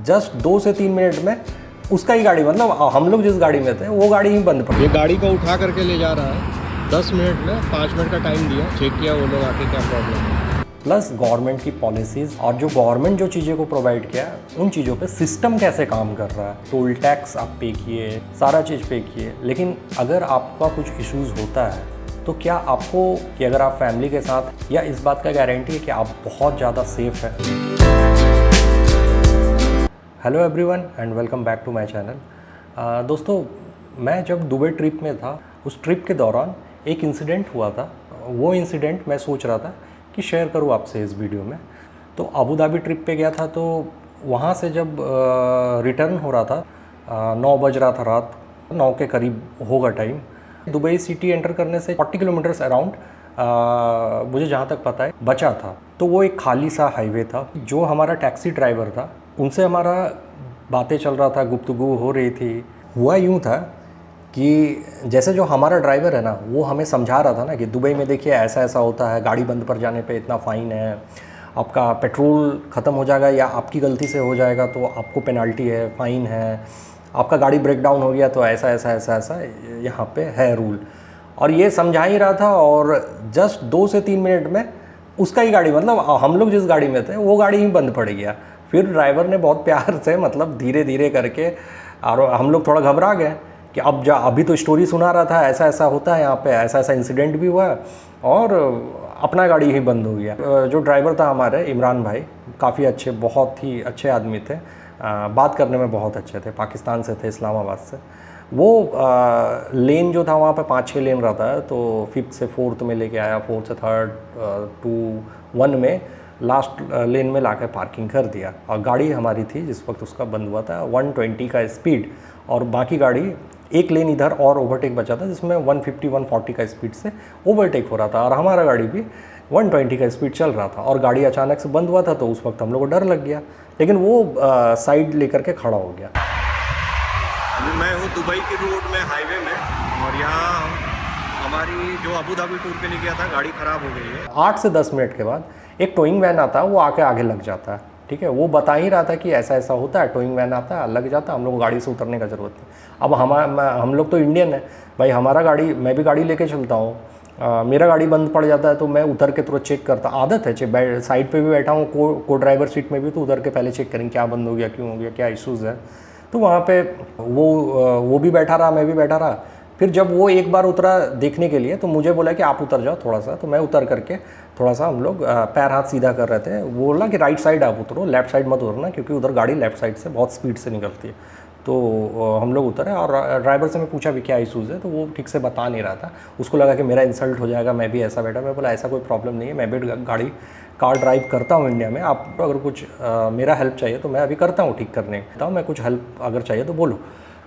Just 2 से 3 minute में उसका ही गाड़ी, मतलब हम लोग जिस गाड़ी में थे वो गाड़ी ही बंद पड़ी। ये गाड़ी को उठा करके ले जा रहा है 10 मिनट में, 5 मिनट का टाइम दिया, चेक किया वो लोग आके क्या प्रॉब्लम है। प्लस गवर्नमेंट की पॉलिसीज़ और जो गवर्नमेंट जो चीज़ों को प्रोवाइड किया है उन चीज़ों पे सिस्टम कैसे काम कर रहा है। टोल टैक्स आप पे किए, सारा चीज़ पे किए, लेकिन अगर आपका कुछ इश्यूज़ होता है तो क्या आपको कि अगर आप फैमिली के साथ, या इस बात का गारंटी है कि आप बहुत ज़्यादा सेफ है। Hello everyone and welcome back to my channel. दोस्तों, मैं जब दुबई ट्रिप में था, उस ट्रिप के दौरान एक इंसिडेंट हुआ था। वो इंसिडेंट मैं सोच रहा था कि शेयर करूँ आपसे इस वीडियो में। तो अबू धाबी ट्रिप पे गया था, तो वहाँ से जब रिटर्न हो रहा था, 9 बज रहा था, रात 9 के करीब होगा टाइम। दुबई सिटी एंटर करने से 40 किलोमीटर्स अराउंड मुझे जहाँ तक पता है बचा था। तो वो एक खाली सा हाईवे था। जो हमारा टैक्सी ड्राइवर था उनसे हमारा बातें चल रहा था, गुफ्तगू हो रही थी। हुआ यूँ था कि जैसे जो हमारा ड्राइवर है ना, वो हमें समझा रहा था ना कि दुबई में देखिए ऐसा ऐसा होता है, गाड़ी बंद पड़ जाने पे इतना फ़ाइन है, आपका पेट्रोल ख़त्म हो जाएगा या आपकी गलती से हो जाएगा तो आपको पेनल्टी है, फ़ाइन है, आपका गाड़ी ब्रेक डाउन हो गया तो ऐसा ऐसा ऐसा ऐसा यहाँ पे है रूल। और ये समझा ही रहा था, और जस्ट 2 से 3 मिनट में उसका ही गाड़ी, मतलब हम लोग जिस गाड़ी में थे वो गाड़ी ही बंद पड़ गया। फिर ड्राइवर ने बहुत प्यार से, मतलब धीरे धीरे करके, और हम लोग थोड़ा घबरा गए कि अब अभी तो स्टोरी सुना रहा था, ऐसा ऐसा होता है यहाँ पे, ऐसा ऐसा इंसिडेंट भी हुआ है, और अपना गाड़ी ही बंद हो गया। जो ड्राइवर था हमारे, इमरान भाई, काफ़ी अच्छे, बहुत ही अच्छे आदमी थे, बात करने में बहुत अच्छे थे, पाकिस्तान से थे, इस्लामाबाद से। वो लेन जो था वहाँ पे 5-6 लेन रहता है, तो 5th से 4th में लेके आया, 4th से 3rd, 2, 1 में लास्ट लेन में लाकर पार्किंग कर दिया। और गाड़ी हमारी थी जिस वक्त उसका बंद हुआ था 120 का स्पीड, और बाकी गाड़ी एक लेन इधर और ओवरटेक बचा था जिसमें 150-140 का स्पीड से ओवरटेक हो रहा था, और हमारा गाड़ी भी 120 का स्पीड चल रहा था। और गाड़ी अचानक से बंद हुआ था, तो उस वक्त हम लोग को डर लग गया, लेकिन वो साइड लेकर के खड़ा हो गया। अभी मैं हूँ दुबई के रोड में, हाईवे में, और यहाँ हमारी जो अबू धाबी टूर के लिए गया था, गाड़ी ख़राब हो गई है। 8 से 10 मिनट के बाद एक टोइंग वैन आता है, वो आके आगे लग जाता है। ठीक है, वो बता ही रहा था कि ऐसा ऐसा होता है, टोइंग वैन आता है, लग जाता है, हम लोग को गाड़ी से उतरने का ज़रूरत नहीं। अब हम लोग तो इंडियन है भाई, हमारा गाड़ी, मैं भी गाड़ी लेके चलता हूँ, मेरा गाड़ी बंद पड़ जाता है तो मैं उतर के तुरंत चेक करता, आदत है, साइड पे भी बैठा हूँ, को ड्राइवर सीट में भी, तो उतर के पहले चेक करेंगे क्या बंद हो गया, क्यों हो गया, क्या इश्यूज़ है। तो वहाँ पे वो भी बैठा रहा, मैं भी बैठा रहा। फिर जब वो एक बार उतरा देखने के लिए, तो मुझे बोला कि आप उतर जाओ थोड़ा सा, तो मैं उतर करके थोड़ा सा, हम लोग पैर हाथ सीधा कर रहे थे। वो बोला कि राइट साइड आप उतरो, लेफ़्ट साइड मत उतरना, क्योंकि उधर गाड़ी लेफ़्ट साइड से बहुत स्पीड से निकलती है। तो हम लोग उतरे, और ड्राइवर से मैं पूछा भी क्या इशूज़ है, तो वो ठीक से बता नहीं रहा था। उसको लगा कि मेरा इंसल्ट हो जाएगा, मैं भी ऐसा बैठा। मैं बोला ऐसा कोई प्रॉब्लम नहीं है, मैं भी कार ड्राइव करता हूँ इंडिया में, आप अगर कुछ मेरा हेल्प चाहिए तो मैं अभी करता हूँ ठीक करने का, मैं कुछ हेल्प अगर चाहिए तो बोलो।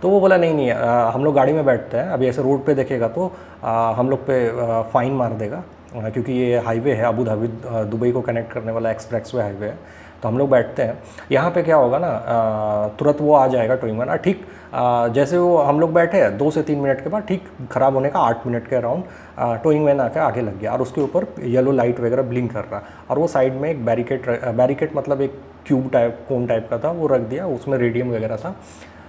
तो वो बोला नहीं हम लोग गाड़ी में बैठते हैं, अभी ऐसे रोड पे देखेगा तो हम लोग पे फ़ाइन मार देगा, क्योंकि ये हाईवे है, अबू धाबी दुबई को कनेक्ट करने वाला एक्सप्रेसवे हाईवे है। तो हम लोग बैठते हैं, यहाँ पे क्या होगा ना, तुरंत वो आ जाएगा टोइंग वैन। ठीक जैसे वो हम लोग बैठे 2 से 3 मिनट के बाद, ठीक ख़राब होने का 8 मिनट के अराउंड टोइंग वैन आके आगे लग गया, और उसके ऊपर येलो लाइट वगैरह ब्लिंक कर रहा, और वो साइड में एक बैरिकेड मतलब एक क्यूब टाइप, कोन टाइप का था, वो रख दिया, उसमें रेडियम वगैरह था,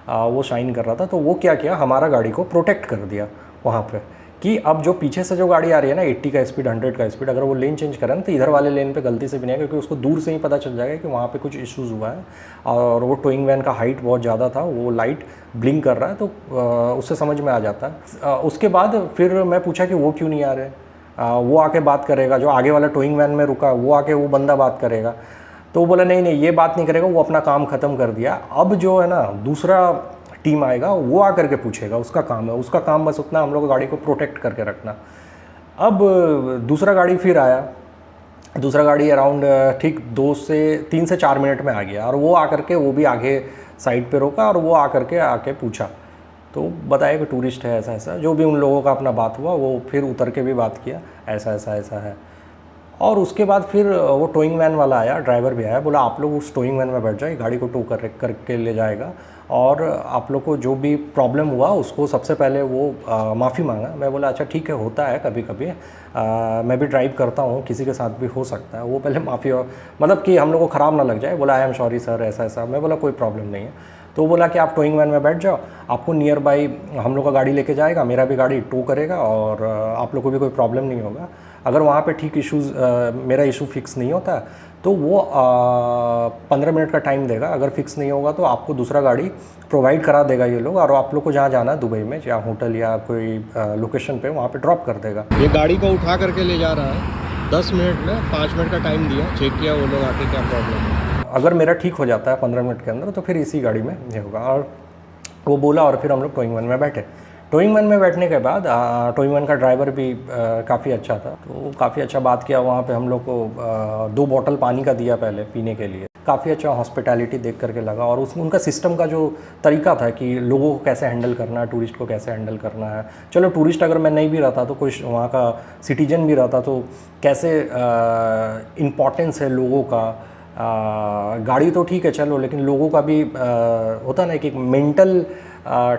वो शाइन कर रहा था। तो वो क्या किया, हमारा गाड़ी को प्रोटेक्ट कर दिया वहाँ पे, कि अब जो पीछे से जो गाड़ी आ रही है ना, 80 का स्पीड, 100 का स्पीड, अगर वो लेन चेंज करें तो इधर वाले लेन पे गलती से भी नहीं है, क्योंकि उसको दूर से ही पता चल जाएगा कि वहाँ पे कुछ इश्यूज़ हुआ है। और वो टोइंग वैन का हाइट बहुत ज़्यादा था, वो लाइट ब्लिंक कर रहा है, तो उससे समझ में आ जाता है। उसके बाद फिर मैं पूछा कि वो क्यों नहीं आ रहे, वो आके बात करेगा, जो आगे वाला टोइंग वैन में रुका वो आके वो बंदा बात करेगा। तो वो बोला नहीं ये बात नहीं करेगा, वो अपना काम ख़त्म कर दिया। अब जो है ना, दूसरा टीम आएगा, वो आकर के पूछेगा, उसका काम है, उसका काम बस उतना हम लोग गाड़ी को प्रोटेक्ट करके रखना। अब दूसरा गाड़ी फिर आया, दूसरा गाड़ी अराउंड ठीक 3 से 4 मिनट में आ गया, और वो आकर के, वो भी आगे साइड पे रोका, और वो आकर के आके पूछा, तो बताया कि टूरिस्ट है, ऐसा ऐसा, जो भी उन लोगों का अपना बात हुआ, वो फिर उतर के भी बात किया, ऐसा ऐसा ऐसा है। और उसके बाद फिर वो टोइंग वैन वाला आया, ड्राइवर भी आया, बोला आप लोग उस टोइंग वैन में बैठ जाए, गाड़ी को टो करके ले जाएगा और आप लोग को जो भी प्रॉब्लम हुआ उसको सबसे पहले वो माफ़ी मांगा। मैं बोला अच्छा ठीक है, होता है कभी कभी, मैं भी ड्राइव करता हूँ, किसी के साथ भी हो सकता है। वो पहले माफ़ी मतलब कि हम लोग को ख़राब ना लग जाए, बोला आई एम सॉरी सर, ऐसा ऐसा। मैं बोला कोई प्रॉब्लम नहीं है। तो वो बोला कि आप टोइंग वैन में बैठ जाओ, आपको नियर बाई हम लोग का गाड़ी लेके जाएगा, मेरा भी गाड़ी टो करेगा और आप लोग को भी कोई प्रॉब्लम नहीं होगा। अगर वहाँ पे ठीक इश्यूज़ मेरा इशू फिक्स नहीं होता तो वो 15 मिनट का टाइम देगा, अगर फिक्स नहीं होगा तो आपको दूसरा गाड़ी प्रोवाइड करा देगा ये लोग, और आप लोग को जहाँ जाना है दुबई में, या होटल या कोई लोकेशन पे, वहाँ पे ड्रॉप कर देगा। ये गाड़ी को उठा करके ले जा रहा है 10 मिनट में, 5 मिनट का टाइम दिया, चेक किया वो लोग आके क्या प्रॉब्लम है। अगर मेरा ठीक हो जाता है 15 मिनट के अंदर तो फिर इसी गाड़ी में ये होगा। और वो बोला और फिर हम लोग टोइंग वैन में बैठे। टोइंग वैन में बैठने के बाद टोइंग वैन का ड्राइवर भी काफ़ी अच्छा था, तो काफ़ी अच्छा बात किया। वहाँ पे हम लोग को 2 बॉटल पानी का दिया पहले पीने के लिए। काफ़ी अच्छा हॉस्पिटैलिटी देख करके लगा, और उसमें उनका सिस्टम का जो तरीका था कि लोगों को कैसे हैंडल करना है, टूरिस्ट को कैसे हैंडल करना है। चलो टूरिस्ट अगर मैं नहीं भी रहता तो कोई वहाँ का सिटीजन भी रहता तो कैसे इम्पोर्टेंस है लोगों का। गाड़ी तो ठीक है चलो, लेकिन लोगों का भी होता ना कि एक मेंटल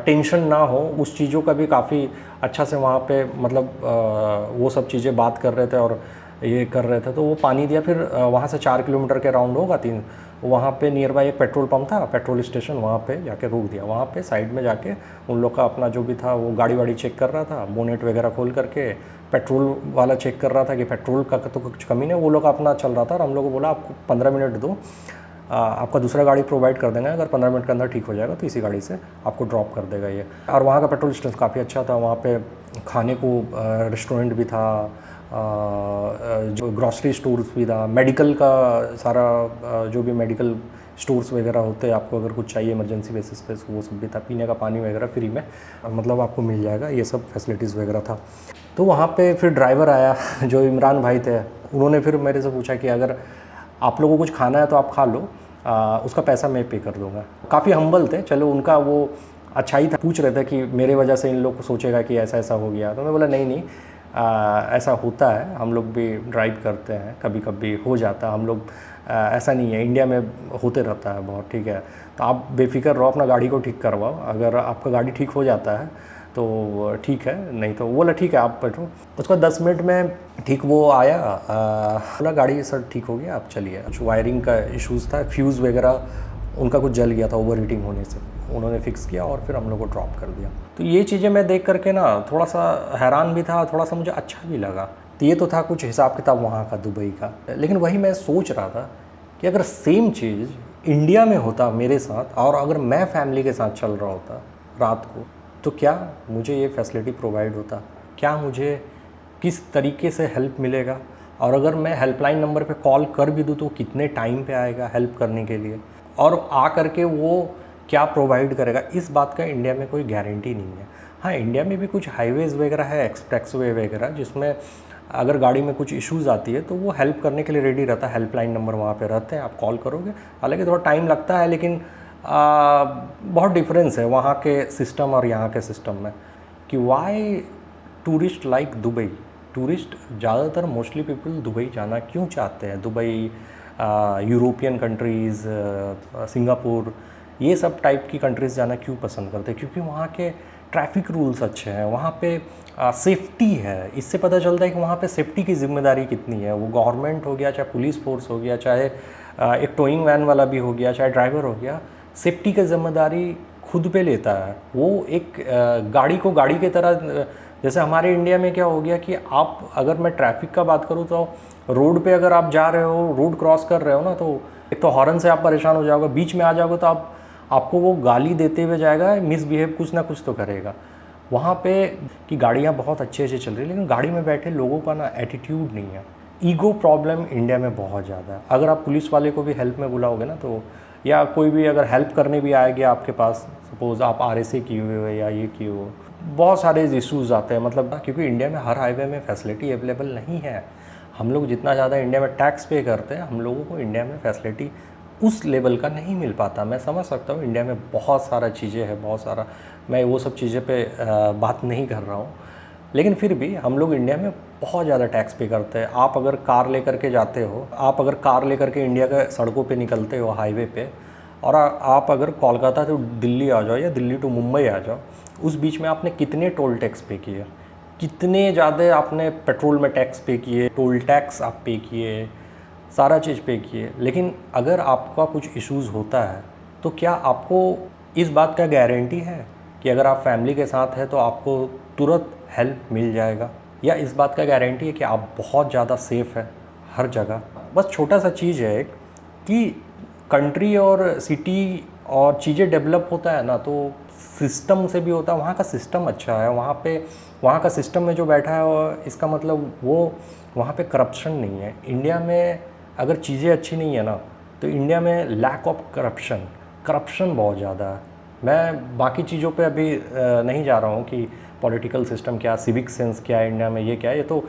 टेंशन ना हो, उस चीज़ों का भी काफ़ी अच्छा से वहाँ पे मतलब वो सब चीज़ें बात कर रहे थे और ये कर रहे थे। तो वो पानी दिया। फिर वहाँ से 4 किलोमीटर के राउंड होगा 3, वहाँ पे नियर बाई एक पेट्रोल पंप था, पेट्रोल स्टेशन, वहाँ पे जाके रोक दिया। वहाँ पे साइड में जाके उन लोग का अपना जो भी था वो गाड़ी वाड़ी चेक कर रहा था, बोनेट वगैरह खोल करके पेट्रोल वाला चेक कर रहा था कि पेट्रोल का तो कुछ कमी नहीं। वो लोग अपना चल रहा था और हम लोग को बोला आपको 15 मिनट दो, आपका दूसरा गाड़ी प्रोवाइड कर देंगे, अगर 15 मिनट के अंदर ठीक हो जाएगा तो इसी गाड़ी से आपको ड्रॉप कर देगा ये। और वहाँ का पेट्रोल स्टेशन काफ़ी अच्छा था, वहाँ पे खाने को रेस्टोरेंट भी था, जो ग्रॉसरी स्टोर्स भी था, मेडिकल का सारा जो भी मेडिकल स्टोर्स वगैरह होते हैं, आपको अगर कुछ चाहिए इमरजेंसी बेसिस पे वो सब भी था। पीने का पानी वगैरह फ्री में मतलब आपको मिल जाएगा, ये सब फैसिलिटीज़ वगैरह था। तो वहाँ पे फिर ड्राइवर आया जो इमरान भाई थे, उन्होंने फिर मेरे से पूछा कि अगर आप लोगों को कुछ खाना है तो आप खा लो, उसका पैसा मैं पे कर दूँगा। काफ़ी हम्बल थे, चलो उनका वो अच्छा ही था। पूछ रहे थे कि मेरे वजह से इन लोग को सोचेगा कि ऐसा ऐसा हो गया, तो मैं बोला नहीं नहीं, ऐसा होता है, हम लोग भी ड्राइव करते हैं, कभी कभी हो जाता है, हम लोग ऐसा नहीं है, इंडिया में होते रहता है बहुत, ठीक है। तो आप बेफिक्र रहो, अपना गाड़ी को ठीक करवाओ, अगर आपका गाड़ी ठीक हो जाता है तो ठीक है, नहीं तो बोला ठीक है आप बैठो। उसका 10 मिनट में ठीक वो आया, बोला गाड़ी सर ठीक हो गया, आप चलिए। कुछ वायरिंग का इश्यूज़ था, फ्यूज़ वगैरह उनका कुछ जल गया था ओवर हीटिंग होने से, उन्होंने फिक्स किया और फिर हम लोग को ड्रॉप कर दिया। तो ये चीज़ें मैं देख करके ना थोड़ा सा हैरान भी था, थोड़ा सा मुझे अच्छा भी लगा। तो ये तो था कुछ हिसाब किताब वहाँ का, दुबई का। लेकिन वही मैं सोच रहा था कि अगर सेम चीज़ इंडिया में होता मेरे साथ, और अगर मैं फैमिली के साथ चल रहा होता रात को, तो क्या मुझे ये फैसिलिटी प्रोवाइड होता, क्या मुझे किस तरीके से हेल्प मिलेगा, और अगर मैं हेल्पलाइन नंबर पे कॉल कर भी दूँ तो कितने टाइम पे आएगा हेल्प करने के लिए, और आ करके वो क्या प्रोवाइड करेगा, इस बात का इंडिया में कोई गारंटी नहीं है। हाँ, इंडिया में भी कुछ हाईवेज़ वगैरह है, एक्सप्रेसवे वगैरह, जिसमें अगर गाड़ी में कुछ इश्यूज़ आती है तो वो हेल्प करने के लिए रेडी रहता है, हेल्पलाइन नंबर वहाँ पे रहते हैं, आप कॉल करोगे। हालांकि थोड़ा टाइम लगता है, लेकिन बहुत डिफरेंस है वहाँ के सिस्टम और यहाँ के सिस्टम में। कि why tourist like Dubai, tourist ज़्यादातर मोस्टली पीपल दुबई जाना क्यों चाहते हैं, दुबई, यूरोपियन कंट्रीज़, सिंगापुर, ये सब टाइप की कंट्रीज़ जाना क्यों पसंद करते हैं? क्योंकि वहाँ के ट्रैफिक रूल्स अच्छे हैं, वहाँ पे सेफ्टी है। इससे पता चलता है कि वहाँ पे सेफ्टी की जिम्मेदारी कितनी है। वो गवर्नमेंट हो गया, चाहे पुलिस फोर्स हो गया, चाहे एक टोइंग वैन वाला भी हो गया, चाहे ड्राइवर हो गया, सेफ्टी की जिम्मेदारी खुद पे लेता है। वो एक गाड़ी को गाड़ी की तरह, जैसे हमारे इंडिया में क्या हो गया कि आप, अगर मैं ट्रैफिक का बात करूँ तो रोड पे अगर आप जा रहे हो, रोड क्रॉस कर रहे हो ना, तो एक तो हॉर्न से आप परेशान हो जाओगे, बीच में आ जाओगे तो आपको वो गाली देते हुए जाएगा, मिसबिहेव कुछ ना कुछ तो करेगा। वहाँ पे कि गाड़ियाँ बहुत अच्छे चल रही है, लेकिन गाड़ी में बैठे लोगों का ना एटीट्यूड नहीं है। ईगो प्रॉब्लम इंडिया में बहुत ज़्यादा है। अगर आप पुलिस वाले को भी हेल्प में बुलाओगे ना, तो या कोई भी अगर हेल्प करने भी आएगी आपके पास, सपोज़ आप RSA किए हुए हो या ये किए हो, बहुत सारे इशूज़ आते हैं। मतलब क्योंकि इंडिया में हर हाईवे में फैसिलिटी अवेलेबल नहीं है। हम लोग जितना ज़्यादा इंडिया में टैक्स पे करते हैं, हम लोगों को इंडिया में फैसिलिटी उस लेवल का नहीं मिल पाता। मैं समझ सकता हूँ इंडिया में बहुत सारा चीज़ें हैं, बहुत सारा, मैं वो सब चीज़ें पे बात नहीं कर रहा हूँ, लेकिन फिर भी हम लोग इंडिया में बहुत ज़्यादा टैक्स पे करते हैं। आप अगर कार लेकर के जाते हो, आप अगर कार लेकर के इंडिया के सड़कों पे निकलते हो हाईवे पे, और आप अगर कोलकाता टू दिल्ली आ जाओ या दिल्ली टू मुंबई आ जाओ, उस बीच में आपने कितने टोल टैक्स पे किए, कितने ज़्यादा आपने पेट्रोल में टैक्स पे किए, टोल टैक्स आप पे किए, सारा चीज़ पे किए। लेकिन अगर आपका कुछ इश्यूज़ होता है तो क्या आपको इस बात का गारंटी है कि अगर आप फैमिली के साथ हैं तो आपको तुरंत हेल्प मिल जाएगा, या इस बात का गारंटी है कि आप बहुत ज़्यादा सेफ़ है हर जगह? बस छोटा सा चीज़ है एक, कि कंट्री और सिटी और चीज़ें डेवलप होता है ना, तो सिस्टम से भी होता है। वहाँ का सिस्टम अच्छा है, वहाँ का सिस्टम में जो बैठा है इसका मतलब वो वहाँ पे करप्शन नहीं है। इंडिया में अगर चीज़ें अच्छी नहीं है ना, तो इंडिया में लैक ऑफ करप्शन बहुत ज़्यादा है। मैं बाकी चीज़ों पे अभी नहीं जा रहा हूँ कि पॉलिटिकल सिस्टम क्या, सिविक सेंस क्या है इंडिया में, ये क्या है, ये तो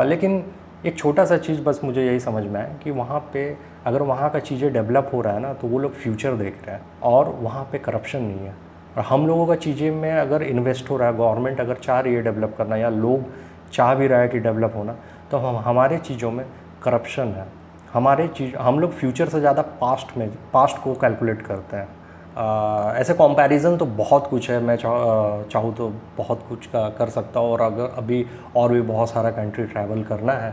लेकिन एक छोटा सा चीज़ बस मुझे यही समझ में आया कि वहाँ पे अगर वहाँ का चीज़ें डेवलप हो रहा है ना, तो वो लोग फ्यूचर देख रहे हैं और वहाँ पे करप्शन नहीं है। और हम लोगों का चीज़ें में अगर इन्वेस्ट हो रहा है, गवर्नमेंट अगर चाह रही है डेवलप करना, या लोग चाह भी रहा है कि डेवलप होना, तो हमारे चीज़ों में करप्शन है। हम लोग फ्यूचर से ज़्यादा पास्ट को कैलकुलेट करते हैं। ऐसे कंपैरिजन तो बहुत कुछ है, मैं चाहूँ तो बहुत कुछ कर सकता हूँ, और अगर अभी और भी बहुत सारा कंट्री ट्रैवल करना है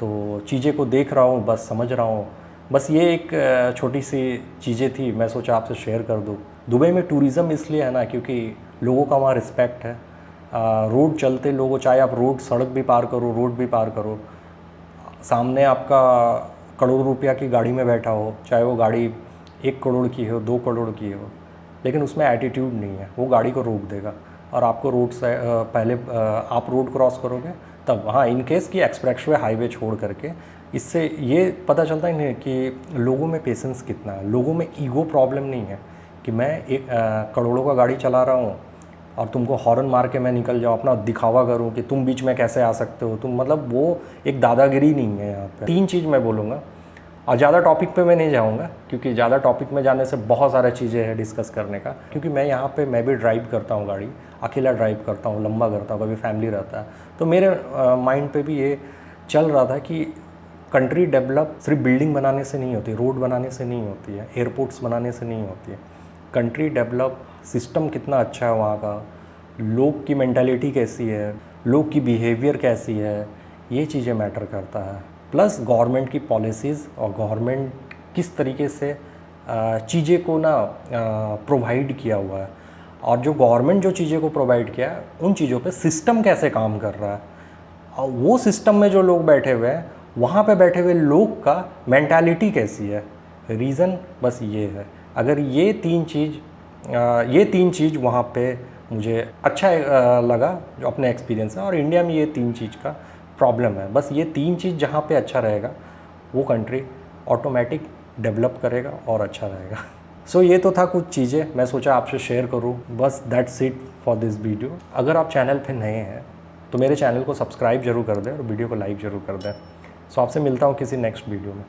तो चीज़ें को देख रहा हूँ, बस समझ रहा हूँ। बस ये एक छोटी सी चीज़ें थी, मैं सोचा आपसे शेयर कर दूँ। दुबई में टूरिज़्म इसलिए है ना क्योंकि लोगों का वहाँ रिस्पेक्ट है। रोड चलते लोगों, चाहे आप सड़क भी पार करो, रोड भी पार करो, सामने आपका करोड़ों रुपया की गाड़ी में बैठा हो, चाहे वो गाड़ी 1 करोड़ की हो, 2 करोड़ की हो, लेकिन उसमें एटीट्यूड नहीं है, वो गाड़ी को रोक देगा और आपको रोड से पहले आप रोड क्रॉस करोगे तब। हाँ, इन केस कि एक्सप्रेसवे हाईवे छोड़ करके, इससे ये पता चलता है कि लोगों में पेशेंस कितना है, लोगों में ईगो प्रॉब्लम नहीं है कि मैं एक करोड़ों का गाड़ी चला रहा हूँ और तुमको हॉर्न मार के मैं निकल जाऊँ, अपना दिखावा करूँ कि तुम बीच में कैसे आ सकते हो तुम, मतलब वो एक दादागिरी नहीं है यहाँ पे। 3 चीज़ मैं बोलूँगा, और ज़्यादा टॉपिक पे मैं नहीं जाऊँगा क्योंकि ज़्यादा टॉपिक में जाने से बहुत सारी चीज़ें हैं डिस्कस करने का। क्योंकि मैं यहाँ पे मैं भी ड्राइव करता हूँ गाड़ी, अकेला ड्राइव करता हूँ, लंबा करता हूँ, कभी फैमिली रहता है, तो मेरे माइंड पे भी ये चल रहा था कि कंट्री डेवलप सिर्फ बिल्डिंग बनाने से नहीं होती, रोड बनाने से नहीं होती है, एयरपोर्ट्स बनाने से नहीं होती है। कंट्री डेवलप सिस्टम कितना अच्छा है वहाँ का, लोग की मेंटालिटी कैसी है, लोग की बिहेवियर कैसी है, ये चीज़ें मैटर करता है। प्लस गवर्नमेंट की पॉलिसीज़ और गवर्नमेंट किस तरीके से चीज़ें को ना प्रोवाइड किया हुआ है, और जो गवर्नमेंट जो चीज़ें को प्रोवाइड किया है उन चीज़ों पे सिस्टम कैसे काम कर रहा है, और वो सिस्टम में जो लोग बैठे हुए हैं वहाँ पे बैठे हुए लोग का मेंटालिटी कैसी है। रीज़न बस ये है। अगर ये तीन चीज़ वहाँ पे मुझे अच्छा लगा जो अपने एक्सपीरियंस है, और इंडिया में ये 3 चीज़ का प्रॉब्लम है। बस ये 3 चीज़ जहाँ पे अच्छा रहेगा वो कंट्री ऑटोमेटिक डेवलप करेगा और अच्छा रहेगा। सो ये तो था कुछ चीज़ें मैं सोचा आपसे शेयर करूँ। बस that's it for this video. अगर आप चैनल पे नए हैं तो मेरे चैनल को सब्सक्राइब जरूर कर दें और वीडियो को लाइक ज़रूर कर दें। सो आपसे मिलता हूँ किसी नेक्स्ट वीडियो में।